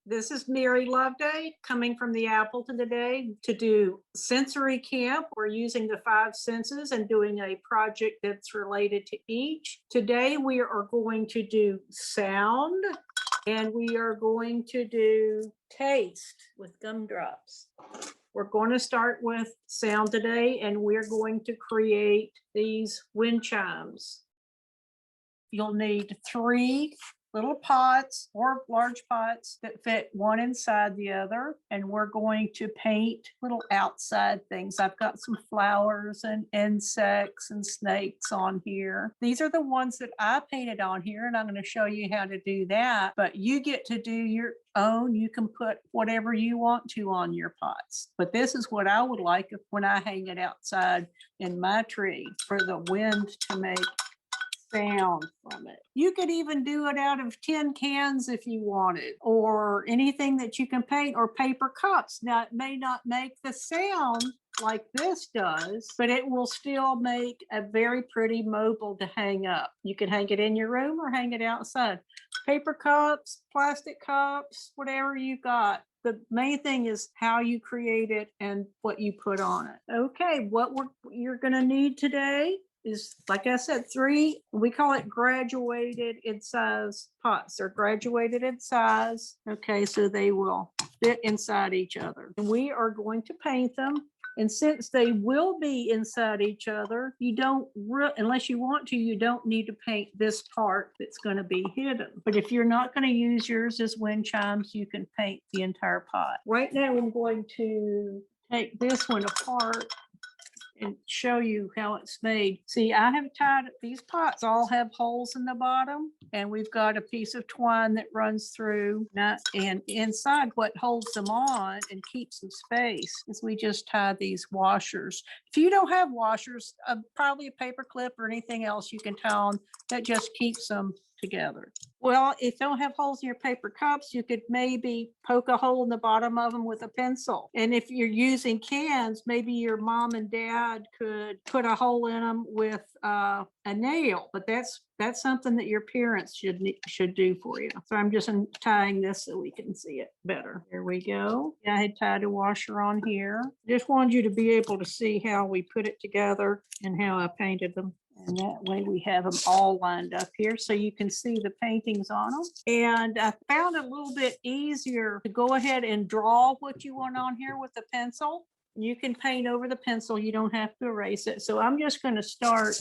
This is Mary Loveday coming from the Appleton today to do sensory camp. We're using the 5 senses and doing a project that's related to each. Today we are going to do sound and we are going to do taste with gumdrops. We're going to start with sound today and we're going to create these wind chimes. You'll need 3 little pots or large pots that fit one inside the other. And we're going to paint little outside things. I've got some flowers and insects and snakes on here. These are the ones that I painted on here, and I'm going to show you how to do that. But you get to do your own. You can put whatever you want to on your pots. But this is what I would like when I hang it outside in my tree for the wind to make sound from it. You could even do it out of tin cans if you wanted, or anything that you can paint, or paper cups. Now, it may not make the sound like this does, but it will still make a very pretty mobile to hang up. You can hang it in your room or hang it outside. Paper cups, plastic cups, whatever you got. The main thing is how you create it and what you put on it. Okay, what you're going to need today is, like I said, 3, we call it graduated in size pots. They're graduated in size. Okay, so they will fit inside each other. And we are going to paint them. And since they will be inside each other, you don't, unless you want to, you don't need to paint this part that's going to be hidden. But if you're not going to use yours as wind chimes, you can paint the entire pot. Right now, I'm going to take this one apart and show you how it's made. See, I have tied these pots, all have holes in the bottom, and we've got a piece of twine that runs through, and inside what holds them on and keeps them space is we just tie these washers. If you don't have washers, probably a paper clip or anything else you can tie on that just keeps them together. Well, if you don't have holes in your paper cups, you could maybe poke a hole in the bottom of them with a pencil. And if you're using cans, maybe your mom and dad could put a hole in them with a nail. But that's something that your parents should do for you. So I'm just tying this so we can see it better. There we go. I had tied a washer on here. Just wanted you to be able to see how we put it together and how I painted them. And that way we have them all lined up here so you can see the paintings on them. And I found it a little bit easier to go ahead and draw what you want on here with a pencil. You can paint over the pencil. You don't have to erase it. So I'm just going to start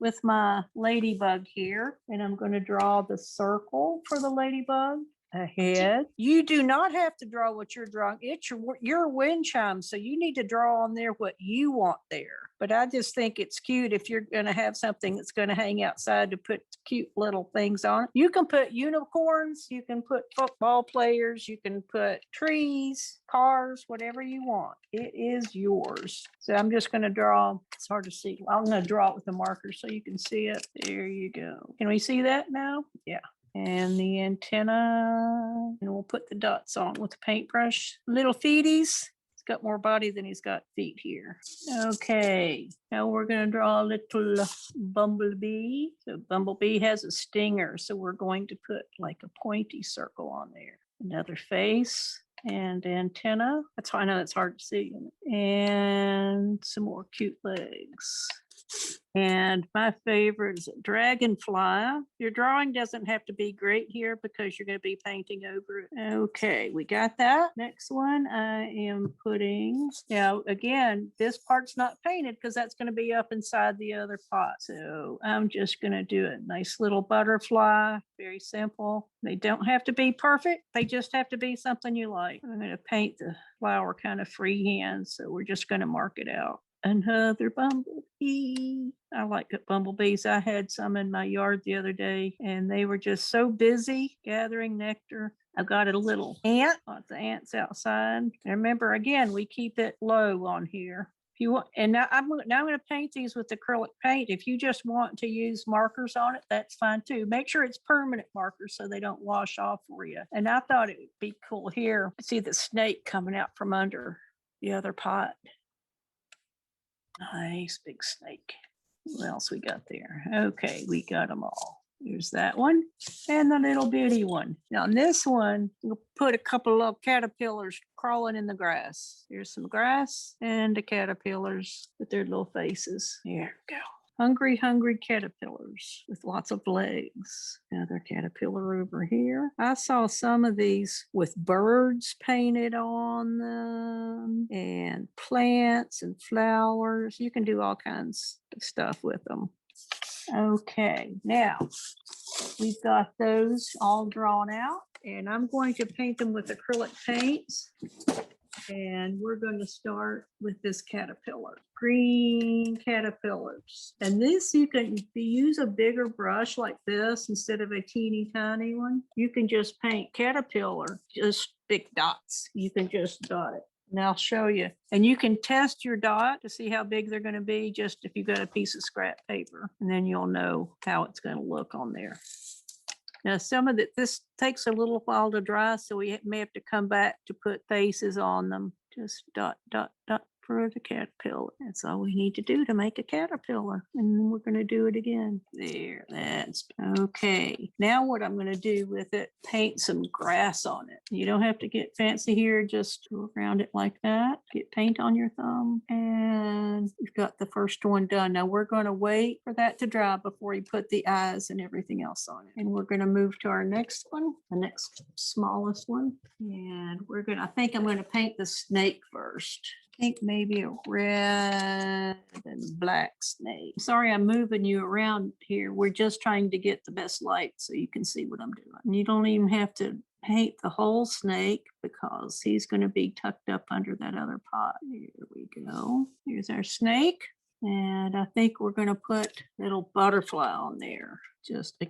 with my ladybug here, and I'm going to draw the circle for the ladybug. A head. You do not have to draw what you're drawing. It's your wind chime, so you need to draw on there what you want there. But I just think it's cute if you're going to have something that's going to hang outside to put cute little things on it. You can put unicorns, you can put football players, you can put trees, cars, whatever you want. It is yours. So I'm just going to draw. It's hard to see. I'm going to draw it with a marker so you can see it. There you go. Can we see that now? Yeah. And the antenna, and we'll put the dots on with the paintbrush. Little feeties. He's got more body than he's got feet here. Okay, now we're going to draw a little bumblebee. So bumblebee has a stinger, so we're going to put like a pointy circle on there. Another face and antenna. I know it's hard to see. And some more cute legs. And my favorite is a dragonfly. Your drawing doesn't have to be great here because you're going to be painting over it. Okay, we got that. Next one, I am putting, now again, this part's not painted because that's going to be up inside the other pot. So I'm just going to do a nice little butterfly. Very simple. They don't have to be perfect. They just have to be something you like. I'm going to paint the flower kind of freehand. So we're just going to mark it out. Another bumblebee. I like bumblebees. I had some in my yard the other day, and they were just so busy gathering nectar. I've got a little ant, lots of ants outside. And remember, again, we keep it low on here. If you want, and now I'm going to paint these with acrylic paint. If you just want to use markers on it, that's fine too. Make sure it's permanent markers so they don't wash off for you. And I thought it would be cool here. See the snake coming out from under the other pot. Nice big snake. What else we got there? Okay, we got them all. There's that one and the little bitty one. Now in this one, we'll put a couple of little caterpillars crawling in the grass. Here's some grass and the caterpillars with their little faces. Here we go. Hungry, hungry caterpillars with lots of legs. Another caterpillar over here. I saw some of these with birds painted on them and plants and flowers. You can do all kinds of stuff with them. Okay, now we've got those all drawn out and I'm going to paint them with acrylic paints. And we're going to start with this caterpillar, green caterpillars. And this you can, if you use a bigger brush like this instead of a teeny tiny one, you can just paint caterpillar, just big dots. You can just dot it. And I'll show you. And you can test your dot to see how big they're going to be just if you've got a piece of scrap paper. And then you'll know how it's going to look on there. Now, some of this takes a little while to dry, so we may have to come back to put faces on them. Just dot, dot, dot for the caterpillar. That's all we need to do to make a caterpillar. And then we're going to do it again. There, that's okay. Now what I'm going to do with it, paint some grass on it. You don't have to get fancy here. Just go around it like that. Get paint on your thumb. And we've got the first one done. Now we're going to wait for that to dry before you put the eyes and everything else on it. And we're going to move to our next one, the next smallest one. And I think I'm going to paint the snake first. I think maybe a red and black snake. Sorry, I'm moving you around here. We're just trying to get the best light so you can see what I'm doing. And you don't even have to paint the whole snake because he's going to be tucked up under that other pot. Here we go. Here's our snake. And I think we're going to put a little butterfly on there. Just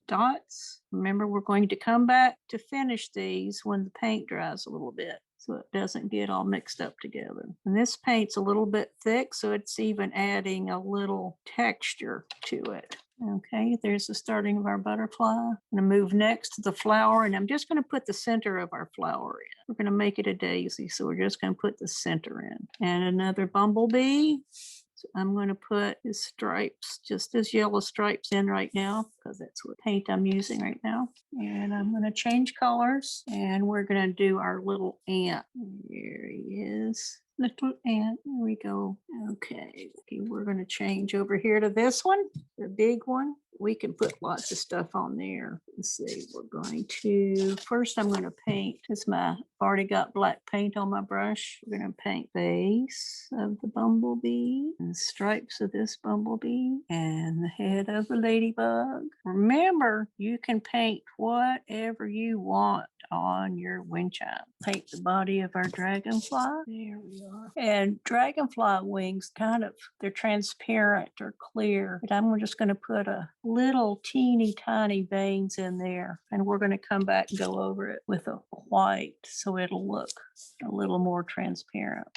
dots. Remember, we're going to come back to finish these when the paint dries a little bit, so it doesn't get all mixed up together. And this paint's a little bit thick, so it's even adding a little texture to it. Okay, there's the starting of our butterfly. I'm going to move next to the flower, and I'm just going to put the center of our flower in. We're going to make it a daisy, so we're just going to put the center in. And another bumblebee. So I'm going to put his stripes, just his yellow stripes in right now, because that's what paint I'm using right now. And I'm going to change colors, and we're going to do our little ant. There he is. Little ant. There we go. Okay, we're going to change over here to this one, the big one. We can put lots of stuff on there. Let's see, we're going to, first I'm going to paint, I've already got black paint on my brush. We're going to paint face of the bumblebee and the stripes of this bumblebee and the head of the ladybug. Remember, you can paint whatever you want on your wind chime. Paint the body of our dragonfly. There we are. And dragonfly wings they're transparent or clear. But I'm just going to put a little teeny tiny veins in there. And we're going to come back and go over it with a white so it'll look a little more transparent.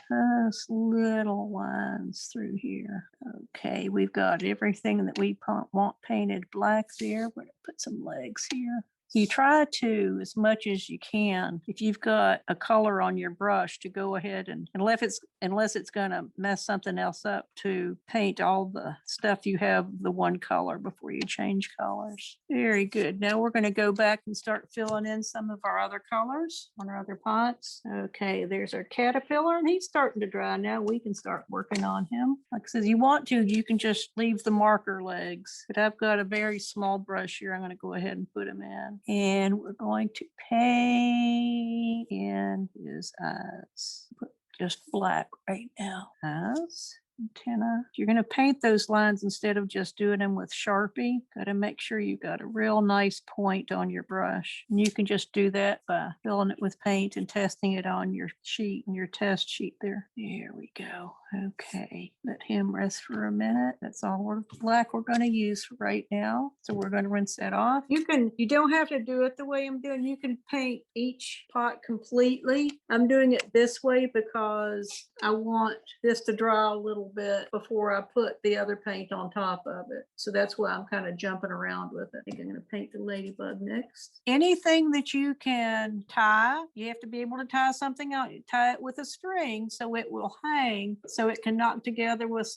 Just little lines through here. Okay, we've got everything that we want painted black there. We're going to put some legs here. You try to, as much as you can, if you've got a color on your brush, to go ahead and, unless it's going to mess something else up, to paint all the stuff you have the one color before you change colors. Very good. Now we're going to go back and start filling in some of our other colors on our other pots. Okay, there's our caterpillar, and he's starting to dry now. We can start working on him. Like I said, you want to, you can just leave the marker legs, but I've got a very small brush here. I'm going to go ahead and put him in. And we're going to paint in his eyes. Put just black right now. Eyes, antenna. You're going to paint those lines instead of just doing them with Sharpie. Got to make sure you got a real nice point on your brush. And you can just do that by filling it with paint and testing it on your sheet, your test sheet there. There we go. Okay, let him rest for a minute. That's all black we're going to use for right now. So we're going to rinse that off. You don't have to do it the way I'm doing. You can paint each pot completely. I'm doing it this way because I want this to dry a little little bit before I put the other paint on top of it. So that's why I'm kind of jumping around with it. I think I'm going to paint the ladybug next. Anything that you can tie, you have to be able to tie something out. You tie it with a string so it will hang, so it can knock together with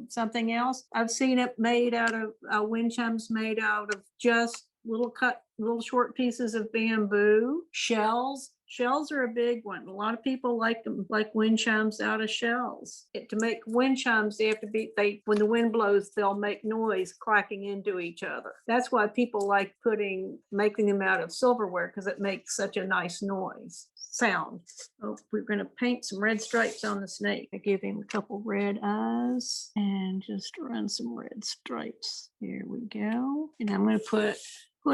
something else. I've seen it made out of wind chimes made out of just little short pieces of bamboo. Shells are a big one. A lot of people like them, like wind chimes out of shells. To make wind chimes, they have to be, when the wind blows, they'll make noise clacking into each other. That's why people like making them out of silverware, because it makes such a nice sound. Oh, we're going to paint some red stripes on the snake. I give him a couple red eyes and just run some red stripes. Here we go. And I'm going to put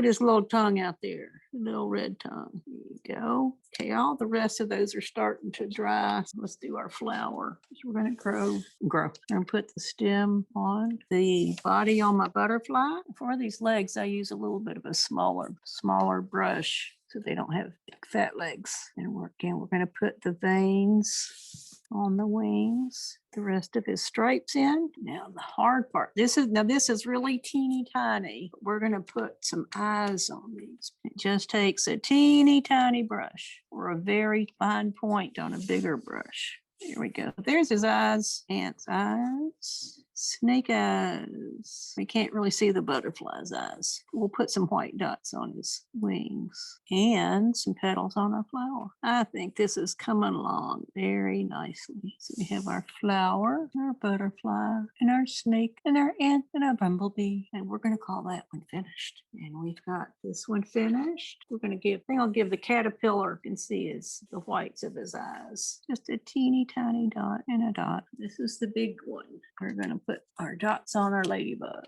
his little tongue out there, little red tongue. There you go. Okay, all the rest of those are starting to dry. Let's do our flower. So we're going to grow. I'm going to put the stem on the body on my butterfly. For these legs, I use a little bit of a smaller brush so they don't have big fat legs. And we're going to put the veins on the wings, the rest of his stripes in. Now the hard part, this is really teeny tiny. We're going to put some eyes on these. It just takes a teeny tiny brush or a very fine point on a bigger brush. There we go. There's his eyes, ant's eyes, snake eyes. We can't really see the butterfly's eyes. We'll put some white dots on his wings and some petals on our flower. I think this is coming along very nicely. So we have our flower, our butterfly, and our snake, and our ant, and our bumblebee. And we're going to call that one finished. And we've got this one finished. We're going to I'll give the caterpillar, you can see the whites of his eyes. Just a teeny tiny dot and a dot. This is the big one. We're going to put our dots on our ladybug.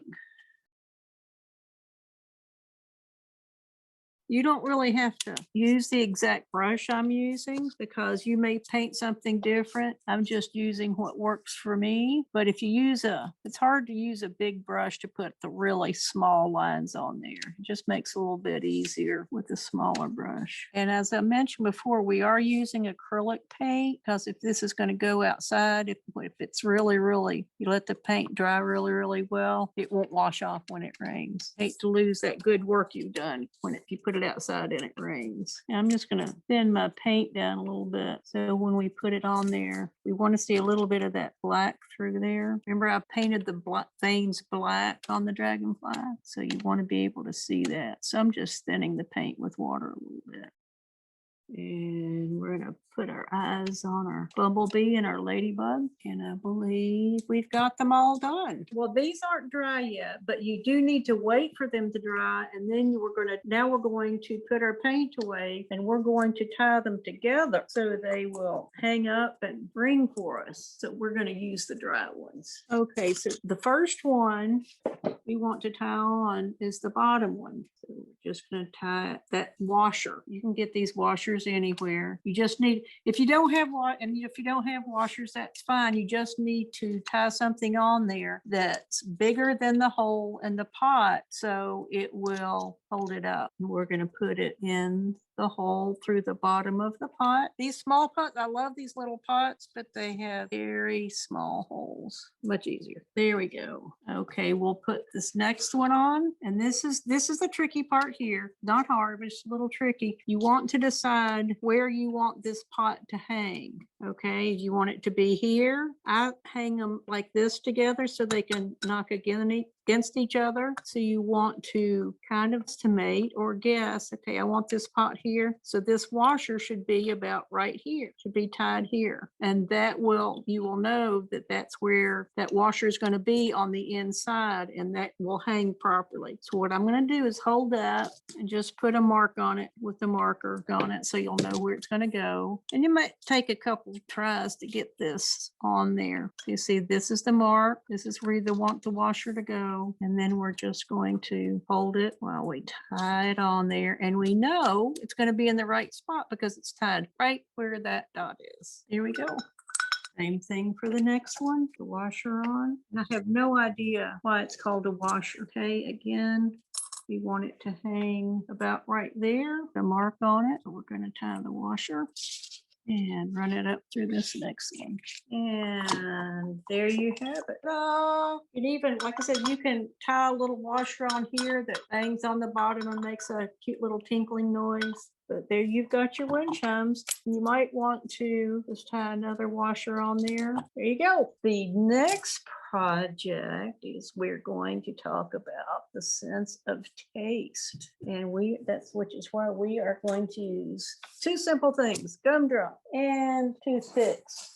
You don't really have to use the exact brush I'm using because you may paint something different. I'm just using what works for me. But if you it's hard to use a big brush to put the really small lines on there. It just makes it a little bit easier with a smaller brush. And as I mentioned before, we are using acrylic paint because if this is going to go outside, if it's really, you let the paint dry really well, it won't wash off when it rains. I hate to lose that good work you've done if you put it outside and it rains. And I'm just going to thin my paint down a little bit. So when we put it on there, we want to see a little bit of that black through there. Remember, I painted the veins black on the dragonfly. So you want to be able to see that. So I'm just thinning the paint with water a little bit. And we're going to put our eyes on our bumblebee and our ladybug. And I believe we've got them all done. Well, these aren't dry yet, but you do need to wait for them to dry. And then now we're going to put our paint away and we're going to tie them together so they will hang up and ring for us. So we're going to use the dry ones. Okay, so the first one we want to tie on is the bottom one. So we're just going to tie that washer. You can get these washers anywhere. You just need, if you don't have washers, that's fine. You just need to tie something on there that's bigger than the hole in the pot so it will hold it up. We're going to put it in the hole through the bottom of the pot. These small pots, I love these little pots, but they have very small holes. Much easier. There we go. Okay, we'll put this next one on. And this is the tricky part here. Not hard, but it's a little tricky. You want to decide where you want this pot to hang. Okay, you want it to be here. I hang them like this together so they can knock against each other. So you want to kind of estimate or guess, okay, I want this pot here. So this washer should be about right here, should be tied here. And you will know that that's where that washer is going to be on the inside and that will hang properly. So what I'm going to do is hold that and just put a mark on it with the marker on it so you'll know where it's going to go. And you might take a couple tries to get this on there. You see, this is the mark. This is where you want the washer to go. And then we're just going to hold it while we tie it on there. And we know it's going to be in the right spot because it's tied right where that dot is. Here we go. Same thing for the next one, the washer on. And I have no idea why it's called a washer. Okay, again, we want it to hang about right there, the mark on it. So we're going to tie the washer and run it up through this next one. And there you have it. Ta-da! And even, like I said, you can tie a little washer on here that bangs on the bottom and makes a cute little tinkling noise. But there you've got your wind chimes. You might want to just tie another washer on there. There you go. The next project is we're going to talk about the sense of taste. And which is why we are going to use two simple things, gumdrop and toothpicks.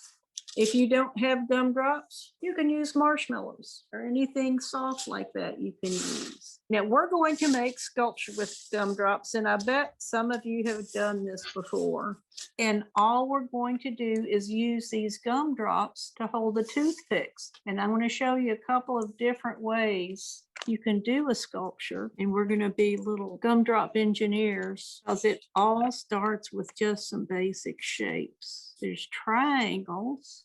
If you don't have gumdrops, you can use marshmallows or anything soft like that you can use. Now we're going to make sculpture with gumdrops, and I bet some of you have done this before. And all we're going to do is use these gumdrops to hold the toothpicks. And I'm going to show you a couple of different ways you can do a sculpture, and we're going to be little gumdrop engineers because it all starts with just some basic shapes. There's triangles,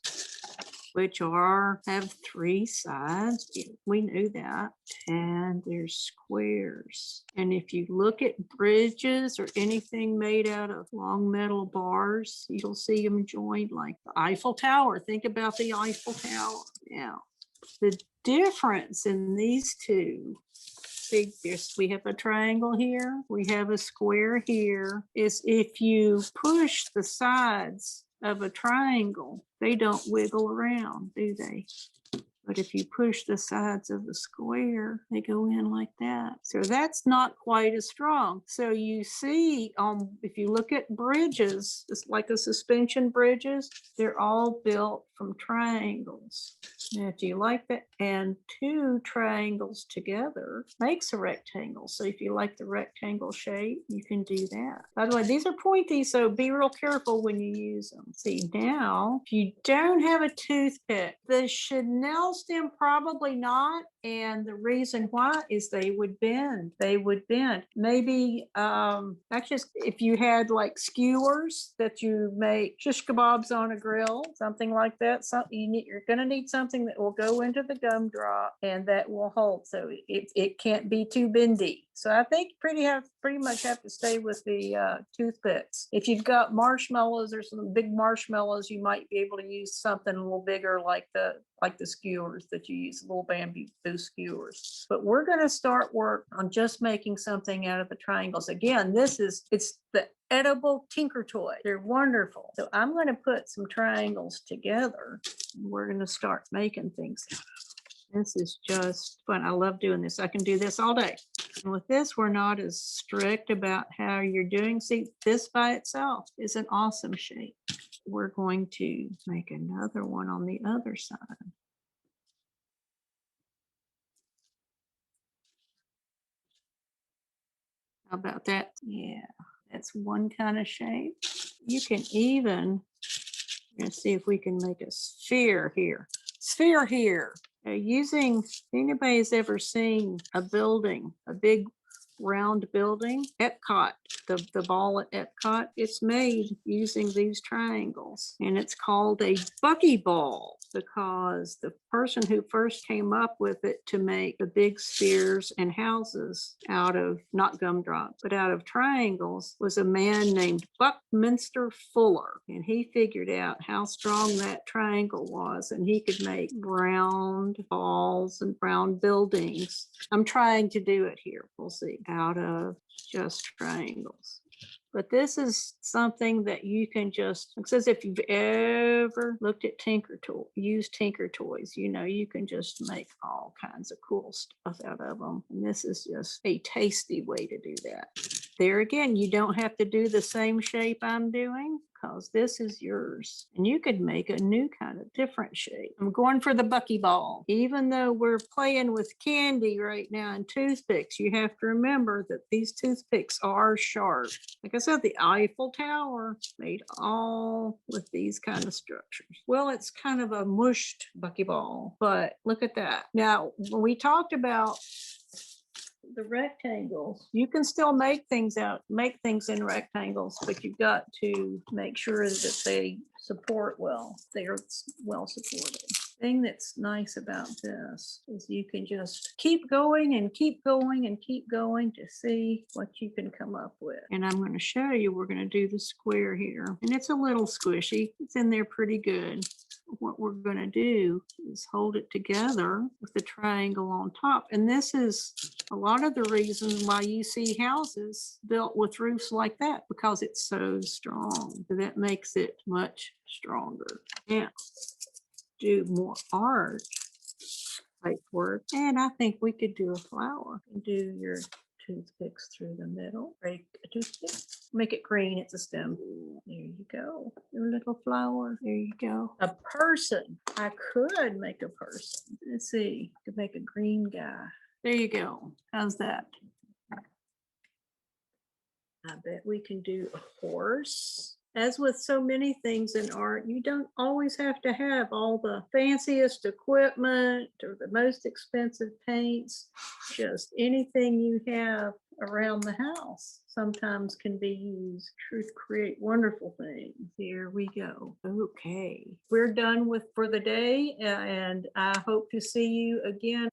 which have three sides. We knew that. And there's squares. And if you look at bridges or anything made out of long metal bars, you'll see them joined like the Eiffel Tower. Think about the Eiffel Tower. Now, the difference in these two, we have a triangle here, we have a square here, is if you push the sides of a triangle, they don't wiggle around, do they? But if you push the sides of the square, they go in like that. So that's not quite as strong. So you see, if you look at bridges, it's like a suspension bridges, they're all built from triangles. Now, do you like that? And two triangles together makes a rectangle. So if you like the rectangle shape, you can do that. By the way, these are pointy, so be real careful when you use them. See, now, if you don't have a toothpick, the Chanel stem probably not. And the reason why is they would bend. They would bend. Maybe actually, if you had like skewers that you make shish kebabs on a grill, something like that. You're going to need something that will go into the gumdrop and that will hold. So it can't be too bendy. So I think pretty much have to stay with the toothpicks. If you've got marshmallows or some big marshmallows, you might be able to use something a little bigger like the skewers that you use, little bamboo skewers. But we're going to start work on just making something out of the triangles. Again, it's the edible tinker toy. They're wonderful. So I'm going to put some triangles together. And we're going to start making things. This is just fun. I love doing this. I can do this all day. And with this, we're not as strict about how you're doing. See, this by itself is an awesome shape. We're going to make another one on the other side. How about that? Yeah, that's one kind of shape. You can even, let's see if we can make a sphere here. Sphere here. Anybody's ever seen a building, a big round building? Epcot, the ball at Epcot, it's made using these triangles. And it's called a buckyball because the person who first came up with it to make the big spheres and houses out of, not gumdrops, but out of triangles was a man named Buckminster Fuller. And he figured out how strong that triangle was, and he could make round balls and round buildings. I'm trying to do it here. We'll see. Out of just triangles. But this is something that you can just, it says if you've ever looked at used Tinker Toys, you know, you can just make all kinds of cool stuff out of them. And this is just a tasty way to do that. There again, you don't have to do the same shape I'm doing because this is yours. And you could make a new kind of different shape. I'm going for the buckyball. Even though we're playing with candy right now and toothpicks, you have to remember that these toothpicks are sharp. Like I said, the Eiffel Tower made all with these kind of structures. Well, it's kind of a mushed buckyball, but look at that. Now, when we talked about the rectangles, you can still make things in rectangles, but you've got to make sure that they support well. They are well supported. Thing that's nice about this is you can just keep going and keep going and keep going to see what you can come up with. And I'm going to show you, we're going to do the square here. And it's a little squishy. It's in there pretty good. what we're gonna do is hold it together with the triangle on top. And this is a lot of the reasons why you see houses built with roofs like that, because it's so strong. So that makes it much stronger. Now, do more art type work. And I think we could do a flower. Do your toothpicks through the middle. Break a toothpick. Make it green. It's a stem. There you go. Your little flower. There you go. A person. I could make a person. Let's see. I could make a green guy. There you go. How's that? I bet we can do a horse. As with so many things in art, you don't always have to have all the fanciest equipment or the most expensive paints. Just anything you have around the house sometimes can be used to create wonderful things. Here we go. Okay, we're done with for the day, and I hope to see you again